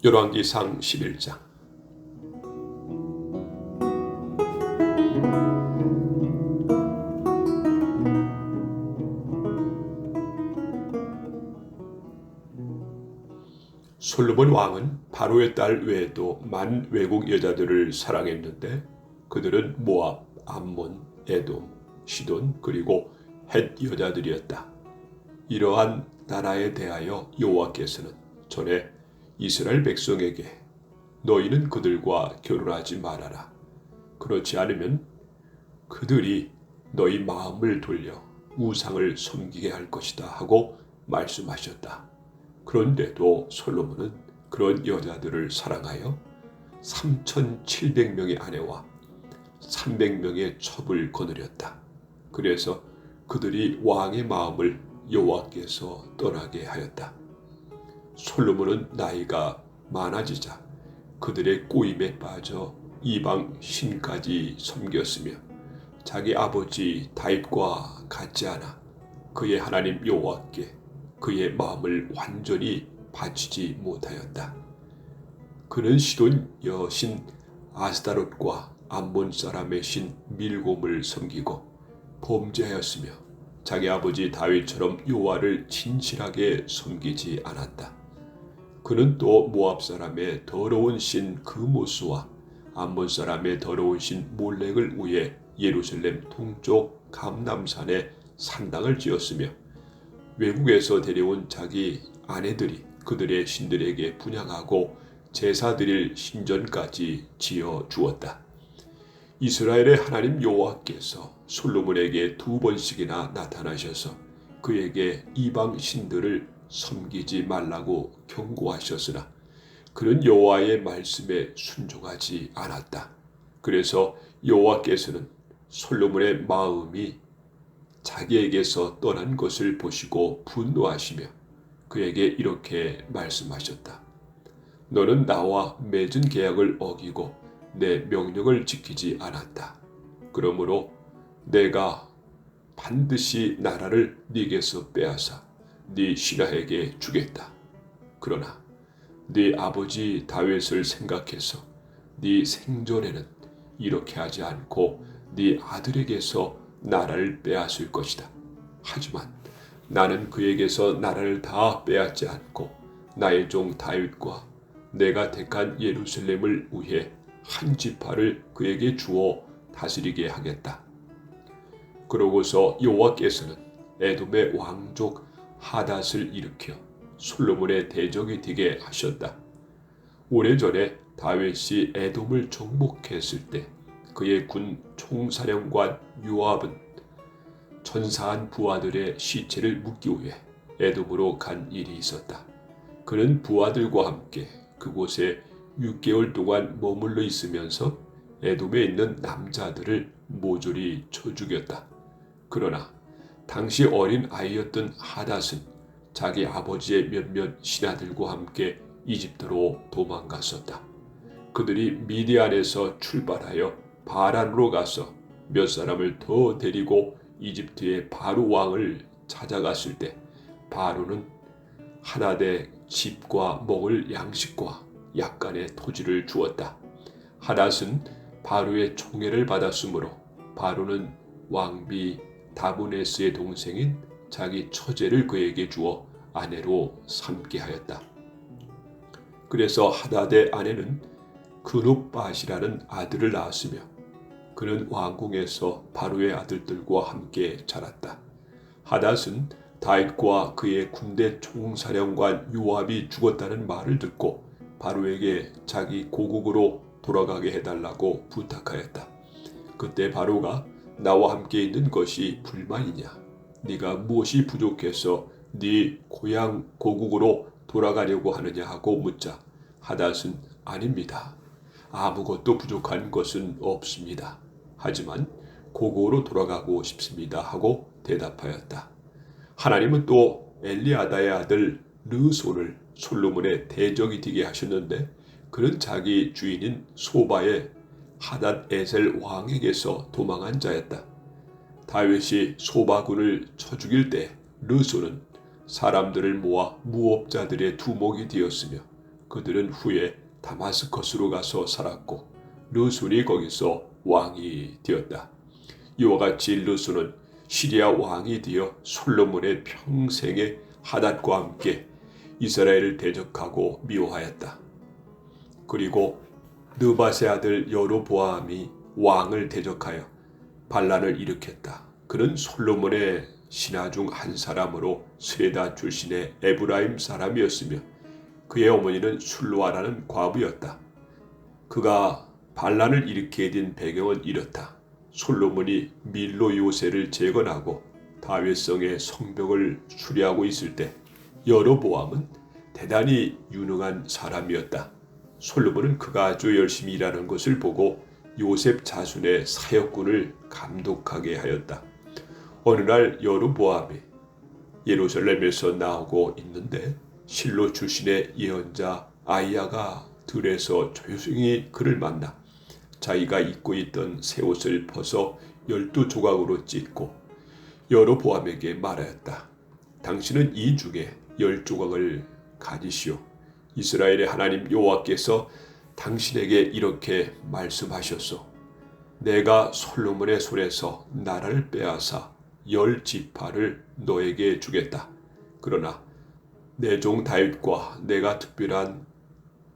열왕기상 11장. 솔로몬 왕은 바로의 딸 외에도 많은 외국 여자들을 사랑했는데 그들은 모압, 암몬, 에돔, 시돈 그리고 헷 여자들이었다. 이러한 나라에 대하여 여호와께서는 전에 이스라엘 백성에게 너희는 그들과 결혼하지 말아라. 그렇지 않으면 그들이 너희 마음을 돌려 우상을 섬기게 할 것이다 하고 말씀하셨다. 그런데도 솔로몬은 그런 여자들을 사랑하여 3,700명의 아내와 300명의 첩을 거느렸다. 그래서 그들이 왕의 마음을 여호와께서 떠나게 하였다. 솔로몬은 나이가 많아지자 그들의 꼬임에 빠져 이방 신까지 섬겼으며 자기 아버지 다윗과 같지 않아 그의 하나님 여호와께 그의 마음을 완전히 바치지 못하였다. 그는 시돈 여신 아스다롯과 암몬 사람의 신 밀곰을 섬기고 범죄하였으며 자기 아버지 다윗처럼 여호와를 진실하게 섬기지 않았다. 그는 또 모압 사람의 더러운 신 그모스와 암몬 사람의 더러운 신 몰렉을 위해 예루살렘 동쪽 감람산에 산당을 지었으며 외국에서 데려온 자기 아내들이 그들의 신들에게 분향하고 제사 드릴 신전까지 지어 주었다. 이스라엘의 하나님 여호와께서 솔로몬에게 2번씩이나 나타나셔서 그에게 이방 신들을 섬기지 말라고 경고하셨으나 그는 여호와의 말씀에 순종하지 않았다. 그래서 여호와께서는 솔로몬의 마음이 자기에게서 떠난 것을 보시고 분노하시며 그에게 이렇게 말씀하셨다. 너는 나와 맺은 계약을 어기고 내 명령을 지키지 않았다. 그러므로 내가 반드시 나라를 네게서 빼앗아 네 신하에게 주겠다. 그러나 네 아버지 다윗을 생각해서 네 생전에는 이렇게 하지 않고 네 아들에게서 나라를 빼앗을 것이다. 하지만 나는 그에게서 나라를 다 빼앗지 않고 나의 종 다윗과 내가 택한 예루살렘을 위해 한 지파를 그에게 주어 다스리게 하겠다. 그러고서 여호와께서는 에돔의 왕족 하닷을 일으켜 솔로몬의 대적이 되게 하셨다. 오래전에 다윗이 에돔을 정복했을 때 그의 군 총사령관 요압은 전사한 부하들의 시체를 묻기 위해 에돔으로 간 일이 있었다. 그는 부하들과 함께 그곳에 6개월 동안 머물러 있으면서 에돔에 있는 남자들을 모조리 쳐 죽였다. 그러나 당시 어린 아이였던 하닷은 자기 아버지의 몇몇 신하들과 함께 이집트로 도망갔었다. 그들이 미디안에서 출발하여 바란으로 가서 몇 사람을 더 데리고 이집트의 바로 왕을 찾아갔을 때 바로는 하닷의 집과 먹을 양식과 약간의 토지를 주었다. 하닷은 바로의 총애를 받았으므로 바로는 왕비 다브네스의 동생인 자기 처제를 그에게 주어 아내로 삼게 하였다. 그래서 하닷의 아내는 그룹밭이라는 아들을 낳았으며 그는 왕궁에서 바로의 아들들과 함께 자랐다. 하닷은 다윗과 그의 군대 총사령관 요압이 죽었다는 말을 듣고 바로에게 자기 고국으로 돌아가게 해달라고 부탁하였다. 그때 바로가 나와 함께 있는 것이 불만이냐? 네가 무엇이 부족해서 네 고향 고국으로 돌아가려고 하느냐 하고 묻자 하닷은 아닙니다. 아무것도 부족한 것은 없습니다. 하지만 고국으로 돌아가고 싶습니다 하고 대답하였다. 하나님은 또 엘리아다의 아들 르손을 솔로몬의 대적이 되게 하셨는데 그는 자기 주인인 소바의 하닷 에셀 왕에게서 도망한 자였다. 다윗이 소바군을 쳐 죽일 때 르손은 사람들을 모아 무업자들의 두목이 되었으며 그들은 후에 다마스커스로 가서 살았고 르순이 거기서 왕이 되었다. 이와 같이 르순은 시리아 왕이 되어 솔로몬의 평생의 하닷과 함께 이스라엘을 대적하고 미워하였다. 그리고 느밧의 아들 여로보암이 왕을 대적하여 반란을 일으켰다. 그는 솔로몬의 신하 중 한 사람으로 스레다 출신의 에브라임 사람이었으며 그의 어머니는 술루아라는 과부였다. 그가 반란을 일으키게 된 배경은 이렇다. 솔로몬이 밀로 요새를 재건하고 다윗성의 성벽을 수리하고 있을 때 여로보암은 대단히 유능한 사람이었다. 솔로몬은 그가 아주 열심히 일하는 것을 보고 요셉 자손의 사역군을 감독하게 하였다. 어느 날 여로보암이 예루살렘에서 나오고 있는데 실로 출신의 예언자 아이야가 들에서 조용히 그를 만나 자기가 입고 있던 새 옷을 벗어 12조각으로 찢고 여로보암에게 말하였다. 당신은 이 중에 10조각을 가지시오. 이스라엘의 하나님 여호와께서 당신에게 이렇게 말씀하셨소. 내가 솔로몬의 손에서 나라를 빼앗아 10지파를 너에게 주겠다. 그러나 내 종 다윗과 내가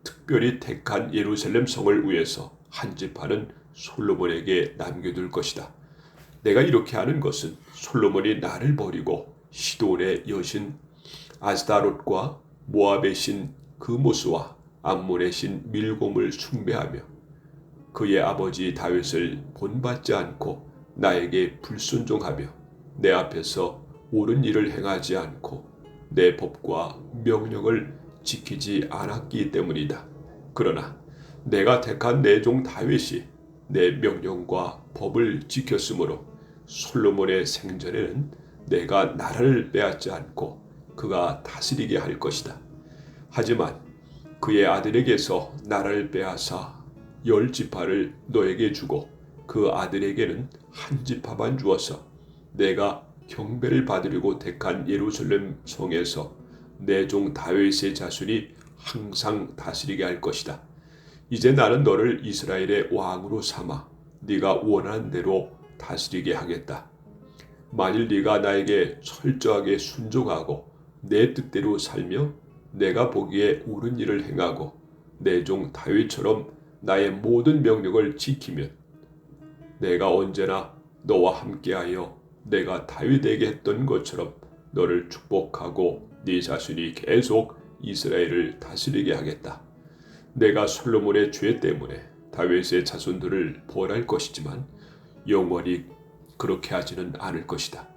특별히 택한 예루살렘 성을 위해서 한 지파는 솔로몬에게 남겨둘 것이다. 내가 이렇게 하는 것은 솔로몬이 나를 버리고 시돈의 여신 아스다롯과 모압의 신 그모스와 암몬의 신 밀곰을 숭배하며 그의 아버지 다윗을 본받지 않고 나에게 불순종하며 내 앞에서 옳은 일을 행하지 않고 내 법과 명령을 지키지 않았기 때문이다. 그러나 내가 택한 내 종 다윗이 내 명령과 법을 지켰으므로 솔로몬의 생전에는 내가 나라를 빼앗지 않고 그가 다스리게 할 것이다. 하지만 그의 아들에게서 나라를 빼앗아 10지파를 너에게 주고 그 아들에게는 한 지파만 주어서 내가 경배를 받으려고 택한 예루살렘 성에서 내 종 다윗의 자손이 항상 다스리게 할 것이다. 이제 나는 너를 이스라엘의 왕으로 삼아 네가 원하는 대로 다스리게 하겠다. 만일 네가 나에게 철저하게 순종하고 내 뜻대로 살며 내가 보기에 옳은 일을 행하고 내 종 다윗처럼 나의 모든 명령을 지키면 내가 언제나 너와 함께하여 내가 다윗에게 했던 것처럼 너를 축복하고 네 자손이 계속 이스라엘을 다스리게 하겠다. 내가 솔로몬의 죄 때문에 다윗의 자손들을 벌할 것이지만 영원히 그렇게 하지는 않을 것이다.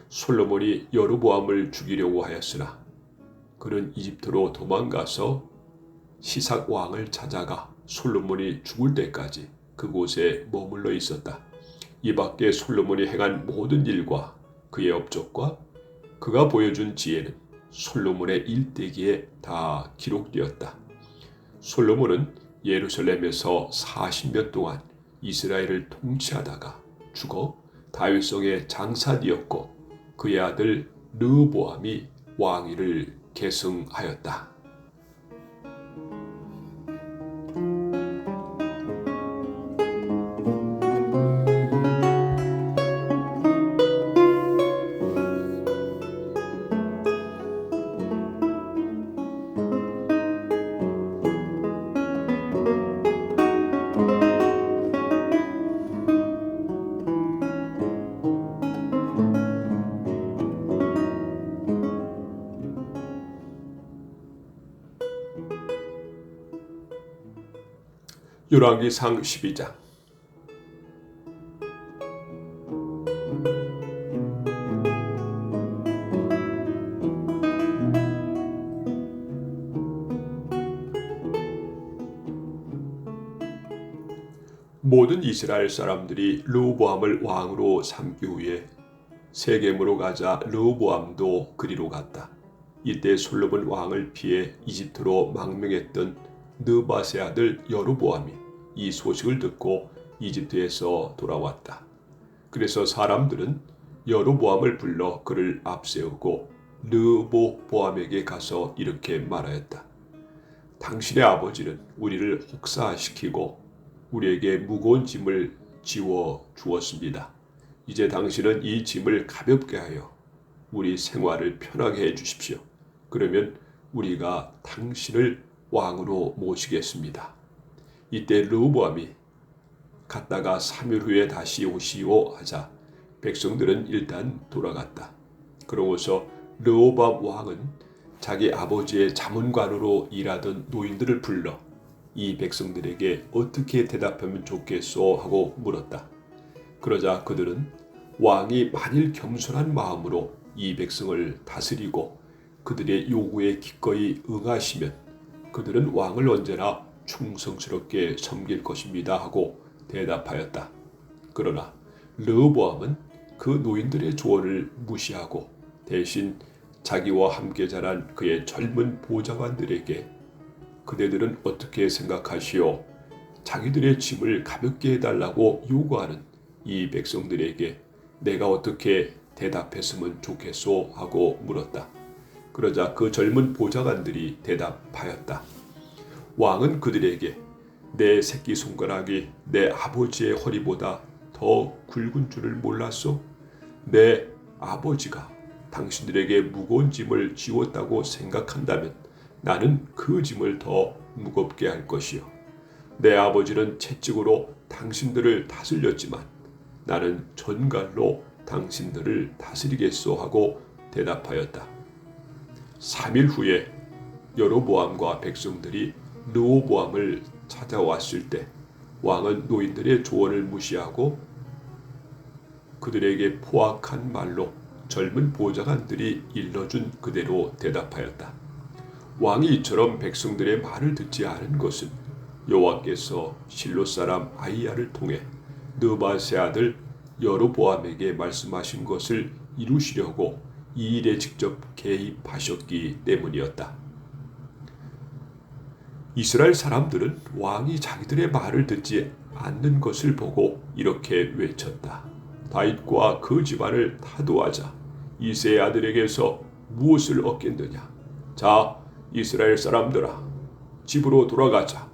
솔로몬이 여로보암을 죽이려고 하였으나 그는 이집트로 도망가서 시삭 왕을 찾아가 솔로몬이 죽을 때까지 그곳에 머물러 있었다. 이 밖에 솔로몬이 행한 모든 일과 그의 업적과 그가 보여준 지혜는 솔로몬의 일대기에 다 기록되었다. 솔로몬은 예루살렘에서 40년 동안 이스라엘을 통치하다가 죽어 다윗성에 장사되었고 그의 아들 르호보암이 왕위를 계승하였다. 열왕기상 12장. 모든 이스라엘 사람들이 르호보암을 왕으로 삼기 위해 세겜으로 가자 르호보암도 그리로 갔다. 이때 솔로몬 왕을 피해 이집트로 망명했던 느밧의 아들 여로보암이 이 소식을 듣고 이집트에서 돌아왔다. 그래서 사람들은 여로보암을 불러 그를 앞세우고 르호보암에게 가서 이렇게 말하였다. 당신의 아버지는 우리를 혹사시키고 우리에게 무거운 짐을 지워 주었습니다. 이제 당신은 이 짐을 가볍게 하여 우리 생활을 편하게 해 주십시오. 그러면 우리가 당신을 왕으로 모시겠습니다. 이때 르호보암이 갔다가 3일 후에 다시 오시오 하자 백성들은 일단 돌아갔다. 그러고서 르호보암 왕은 자기 아버지의 자문관으로 일하던 노인들을 불러 이 백성들에게 어떻게 대답하면 좋겠소 하고 물었다. 그러자 그들은 왕이 만일 겸손한 마음으로 이 백성을 다스리고 그들의 요구에 기꺼이 응하시면 그들은 왕을 언제나 충성스럽게 섬길 것입니다 하고 대답하였다. 그러나 르호보암은 그 노인들의 조언을 무시하고 대신 자기와 함께 자란 그의 젊은 보좌관들에게 그대들은 어떻게 생각하시오? 자기들의 짐을 가볍게 해달라고 요구하는 이 백성들에게 내가 어떻게 대답했으면 좋겠소? 하고 물었다. 그러자 그 젊은 보좌관들이 대답하였다. 왕은 그들에게 내 새끼손가락이 내 아버지의 허리보다 더 굵은 줄을 몰랐소? 내 아버지가 당신들에게 무거운 짐을 지웠다고 생각한다면 나는 그 짐을 더 무겁게 할 것이요. 내 아버지는 채찍으로 당신들을 다스렸지만 나는 전갈로 당신들을 다스리겠소 하고 대답하였다. 3일 후에 여로보암과 백성들이 르호보암을 찾아왔을 때 왕은 노인들의 조언을 무시하고 그들에게 포악한 말로 젊은 보좌관들이 일러준 그대로 대답하였다. 왕이 이처럼 백성들의 말을 듣지 않은 것은 여호와께서 실로 사람 아히야를 통해 느바세 아들 여로보암에게 말씀하신 것을 이루시려고 이 일에 직접 개입하셨기 때문이었다. 이스라엘 사람들은 왕이 자기들의 말을 듣지 않는 것을 보고 이렇게 외쳤다. 다윗과 그 집안을 타도하자. 이새의 아들에게서 무엇을 얻겠느냐? 자, 이스라엘 사람들아, 집으로 돌아가자.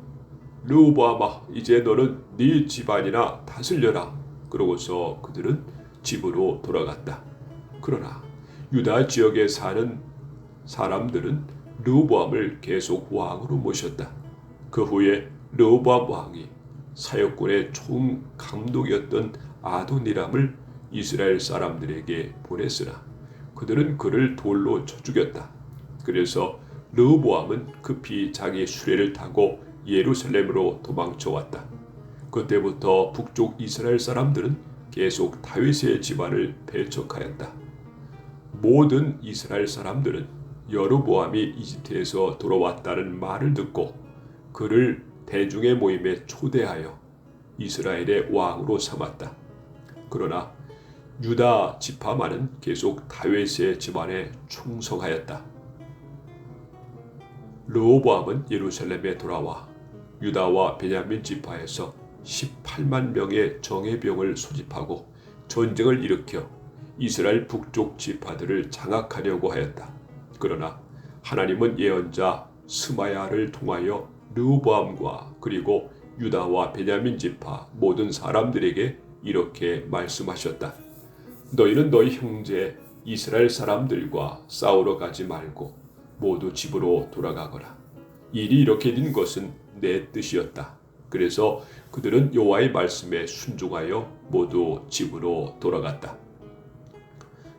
르호보암아, 이제 너는 네 집안이나 다스려라. 그러고서 그들은 집으로 돌아갔다. 그러나 유다 지역에 사는 사람들은 르호보암을 계속 왕으로 모셨다. 그 후에 르호보암 왕이 사역군의 총감독이었던 아도니람을 이스라엘 사람들에게 보냈으나 그들은 그를 돌로 쳐 죽였다. 그래서 르호보암은 급히 자기 수레를 타고 예루살렘으로 도망쳐 왔다. 그때부터 북쪽 이스라엘 사람들은 계속 다윗의 집안을 배척하였다. 모든 이스라엘 사람들은 여로보암이 이집트에서 돌아왔다는 말을 듣고 그를 대중의 모임에 초대하여 이스라엘의 왕으로 삼았다. 그러나 유다 지파만은 계속 다윗의 집안에 충성하였다. 르호보암은 예루살렘에 돌아와 유다와 베냐민 지파에서 18만 명의 정예병을 소집하고 전쟁을 일으켜 이스라엘 북쪽 지파들을 장악하려고 하였다. 그러나 하나님은 예언자 스마야를 통하여 르호보암과 그리고 유다와 베냐민 지파 모든 사람들에게 이렇게 말씀하셨다. 너희는 너희 형제 이스라엘 사람들과 싸우러 가지 말고 모두 집으로 돌아가거라. 일이 이렇게 된 것은 내 뜻이었다. 그래서 그들은 여호와의 말씀에 순종하여 모두 집으로 돌아갔다.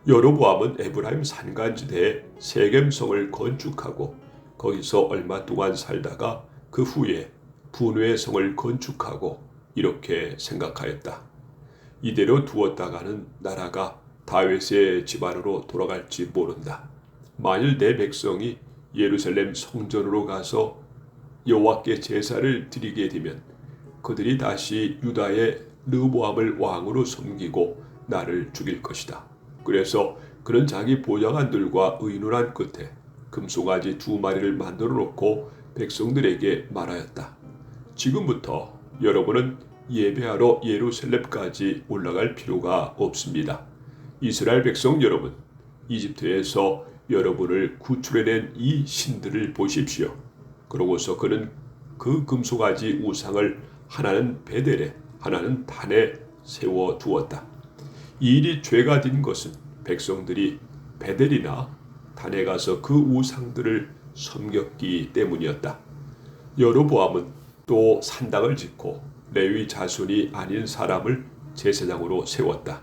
여로보암은 에브라임 산간지대에 세겜성을 건축하고 거기서 얼마 동안 살다가 그 후에 분회의 성을 건축하고 이렇게 생각하였다. 이대로 두었다가는 나라가 다윗의 집안으로 돌아갈지 모른다. 만일 내 백성이 예루살렘 성전으로 가서 여호와께 제사를 드리게 되면 그들이 다시 유다의 르호보암을 왕으로 섬기고 나를 죽일 것이다. 그래서 그는 자기 보좌관들과 의논한 끝에 금송아지 2마리를 만들어 놓고 백성들에게 말하였다. 지금부터 여러분은 예배하러 예루살렘까지 올라갈 필요가 없습니다. 이스라엘 백성 여러분, 이집트에서 여러분을 구출해낸 이 신들을 보십시오. 그러고서 그는 그 금송아지 우상을 하나는 베델에 하나는 단에 세워 두었다. 이 일이 죄가 된 것은 백성들이 베델이나 단에 가서 그 우상들을 섬겼기 때문이었다. 여로보암은 또 산당을 짓고 레위 자손이 아닌 사람을 제사장으로 세웠다.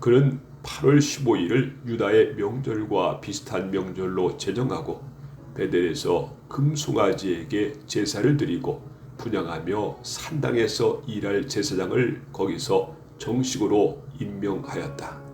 그는 8월 15일을 유다의 명절과 비슷한 명절로 제정하고 베델에서 금송아지에게 제사를 드리고 분향하며 산당에서 일할 제사장을 거기서 정식으로 임명하였다.